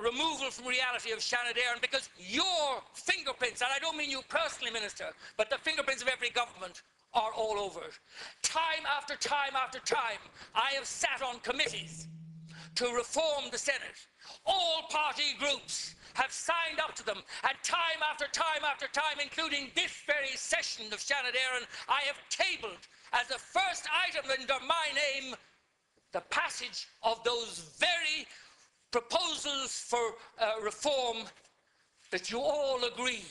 removal from reality of Shannon Aaron, because your fingerprints, and I don't mean you personally, Minister, but the fingerprints of every government are all over it. Time after time after time, I have sat on committees to reform the Senate. All party groups have signed up to them, and time after time after time, including this very session of Shannon Aaron, I have tabled as the first item under my name the passage of those very proposals for reform that you all agreed.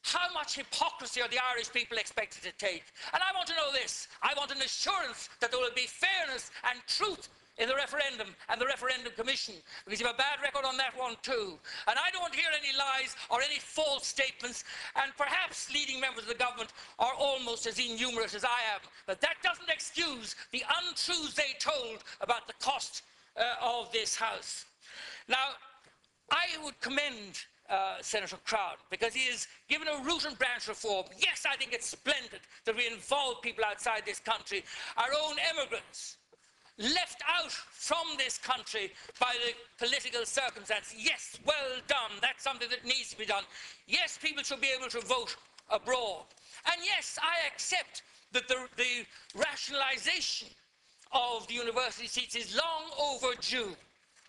How much hypocrisy are the Irish people expected to take? And I want to know this. I want an assurance that there will be fairness and truth in the referendum and the referendum commission, because you have a bad record on that one too. And I don't want to hear any lies or any false statements, and perhaps leading members of the government are almost as innumerate as I am, but that doesn't excuse the untruths they told about the cost of this House. Now, I would commend Senator Crown, because he has given a root and branch reform. Yes, I think it's splendid that we involve people outside this country, our own emigrants, left out from this country by the political circumstance. Yes, well done. That's something that needs to be done. Yes, people should be able to vote abroad. And yes, I accept that the rationalisation of the university seats is long overdue,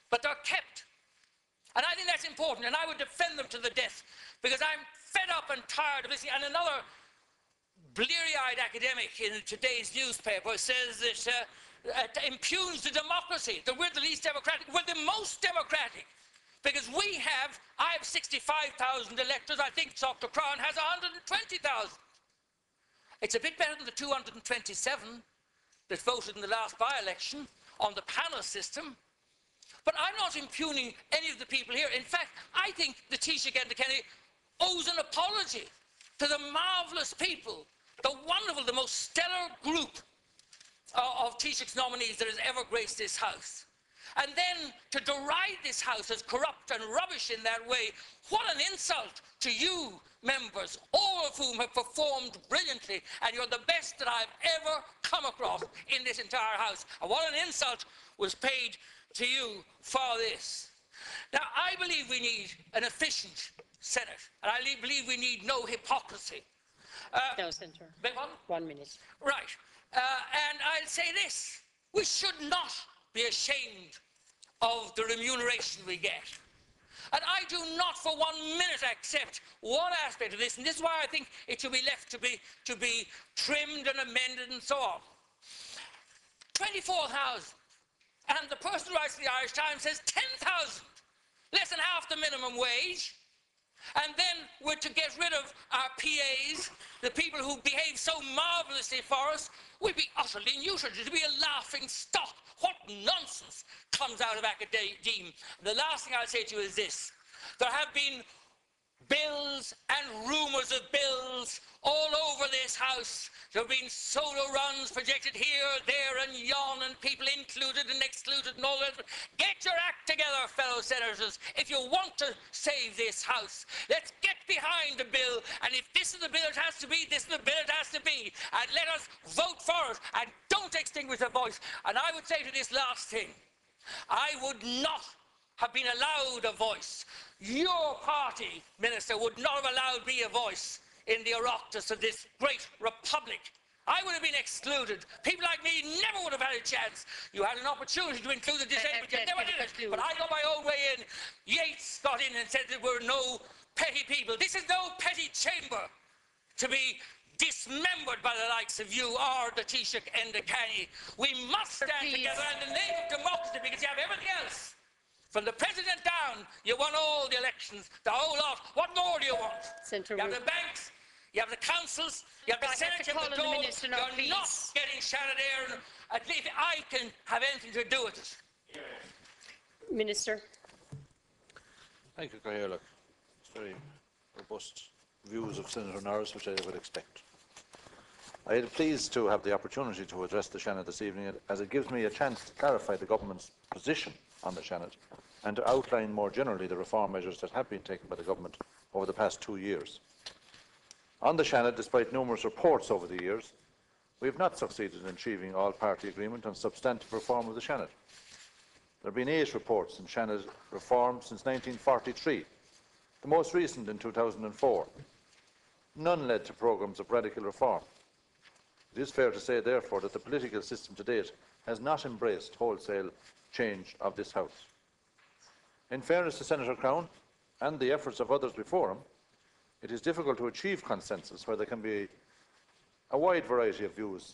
but they're kept. And I think that's important, and I would defend them to the death, because I'm fed up and tired of listening. And another bleary-eyed academic in today's newspaper says that it impugns the democracy, that we're the least democratic. We're the most democratic, because I have 65,000 electors. I think Dr. Crown has 120,000. It's a bit better than the 227 that voted in the last by-election on the panel system. But I'm not impugning any of the people here. In fact, I think the Taoiseach Enda Kenny owes an apology to the marvellous people, the wonderful, the most stellar group of Taoiseach's nominees that has ever graced this House. And then to deride this House as corrupt and rubbish in that way, what an insult to you, members, all of whom have performed brilliantly, and you're the best that I've ever come across in this entire House. And what an insult was paid to you for this. Now, I believe we need an efficient Senate, and I believe we need no hypocrisy.
No, Senator.
1
minute.
Right. And I'll say this. We should not be ashamed of the remuneration we get. And I do not for 1 minute accept one aspect of this, and this is why I think it should be left to be trimmed and amended and so on. 24,000. And the person who writes the Irish Times says 10,000, less than half the minimum wage. And then we're to get rid of our PAs, the people who behave so marvellously for us. We'd be utterly neutered. It'd be a laughing stock. What nonsense comes out of academia. The last thing I'll say to you is this. There have been bills and rumours of bills all over this House. There have been solar runs projected here, there and yon, and people included and excluded and all that. Get your act together, fellow senators, if you want to save this House. Let's get behind the bill, and if this is the bill it has to be, this is the bill it has to be. And let us vote for it, and don't extinguish the voice. And I would say to this last thing, I would not have been allowed a voice. Your party, Minister, would not have allowed me a voice in the Oireachtas of this great republic. I would have been excluded. People like me never would have had a chance. You had an opportunity to include the disabled, you never did it. But I got my own way in. Yeats got in and said there were no petty people. This is no petty chamber to be dismembered by the likes of you or the Taoiseach Enda Kenny. We must stand together in the name of democracy, because you have everything else. From the president down, you won all the elections, the whole lot. What more do you want?
Senator
You have the banks, you have the councils, you have the
Right, I have
Senate,
to
you have the
call on the
Dáil.
Minister now,
You're not
please.
getting Shannon Aaron. At least I can have anything to do with it.
Minister.
Thank you, Cathaoirleach. It's very robust views of Senator Norris, which I would expect. I am pleased to have the opportunity to address the Shannon this evening, as it gives me a chance to clarify the government's position on the Shannon and to outline more generally the reform measures that have been taken by the government over the past 2 years. On the Shannon, despite numerous reports over the years, we have not succeeded in achieving all-party agreement on substantive reform of the Shannon. There have been 8 reports on Shannon reform since 1943, the most recent in 2004. None led to programmes of radical reform. It is fair to say, therefore, that the political system to date has not embraced wholesale change of this House. In fairness to Senator Crown and the efforts of others before him, it is difficult to achieve consensus where there can be a wide variety of views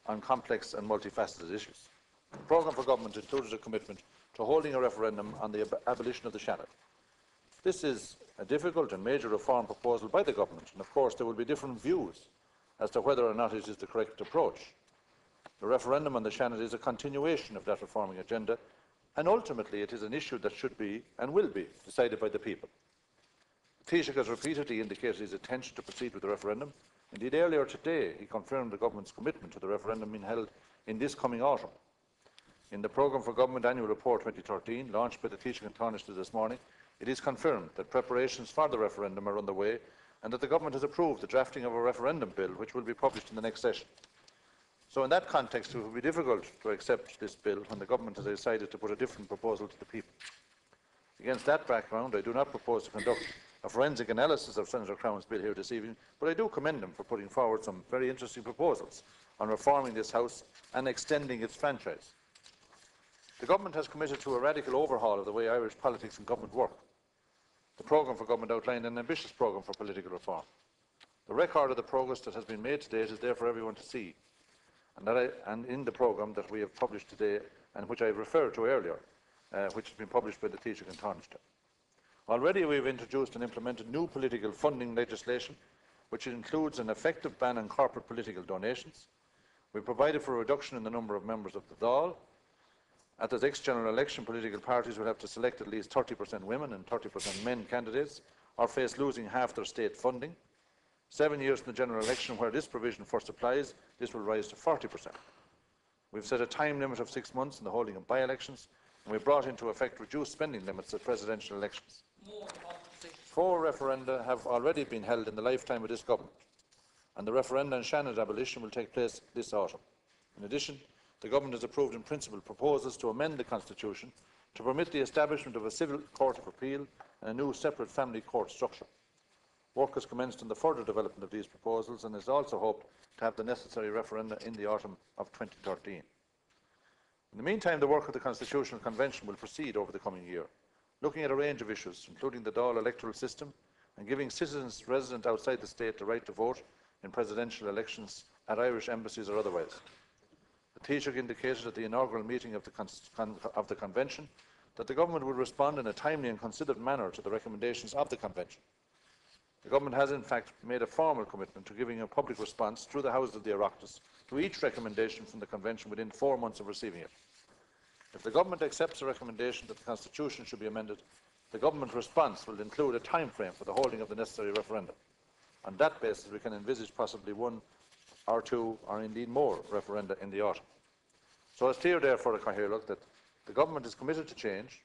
on complex and multifaceted issues. The programme for government included a commitment to holding a referendum on the abolition of the Shannon. This is a difficult and major reform proposal by the government, and of course there will be different views as to whether or not it is the correct approach. The referendum on the Shannon is a continuation of that reforming agenda, and ultimately it is an issue that should be and will be decided by the people. The Taoiseach has repeatedly indicated his intention to proceed with the referendum. Indeed, earlier today he confirmed the government's commitment to the referendum being held in this coming autumn. In the Programme for Government Annual Report 2013, launched by the Taoiseach and Taoiseach this morning, it is confirmed that preparations for the referendum are underway and that the government has approved the drafting of a referendum bill which will be published in the next session. So in that context, it will be difficult to accept this bill when the government has decided to put a different proposal to the people. Against that background, I do not propose to conduct a forensic analysis of Senator Crown's bill here this evening, but I do commend him for putting forward some very interesting proposals on reforming this House and extending its franchise. The government has committed to a radical overhaul of the way Irish politics and government work. The programme for government outlined an ambitious programme for political reform. The record of the progress that has been made to date is there for everyone to see, and in the programme that we have published today, and which I referred to earlier, which has been published by the Taoiseach and Taoiseach. Already we have introduced and implemented new political funding legislation, which includes an effective ban on corporate political donations. We provided for a reduction in the number of members of the Dáil. At the next general election, political parties will have to select at least 30% women and 30% men candidates, or face losing half their state funding. 7 years in the general election, where this provision first applies, this will rise to 40%. We've set a time limit of 6 months in the holding of by-elections, and we've brought into effect reduced spending limits at presidential elections. 4 referenda have already been held in the lifetime of this government, and the referenda on Shannon abolition will take place this autumn. In addition, the government has approved in principle proposals to amend the constitution to permit the establishment of a civil court of appeal and a new separate family court structure. Work has commenced on the further development of these proposals, and is also hoped to have the necessary referenda in the autumn of 2013. In the meantime, the work of the Constitutional Convention will proceed over the coming year, looking at a range of issues, including the Dáil electoral system and giving citizens resident outside the state the right to vote in presidential elections at Irish embassies or otherwise. The Taoiseach indicated at the inaugural meeting of the Convention that the Government would respond in a timely and considered manner to the recommendations of the Convention. The Government has in fact made a formal commitment to giving a public response through the Houses of the Oireachtas to each recommendation from the Convention within 4 months of receiving it. If the Government accepts a recommendation that the Constitution should be amended, the Government response will include a time frame for the holding of the necessary referendum. On that basis, we can envisage possibly 1 or 2 or indeed more referenda in the autumn. So it's clear, therefore, Cathaoirleach, that the Government is committed to change,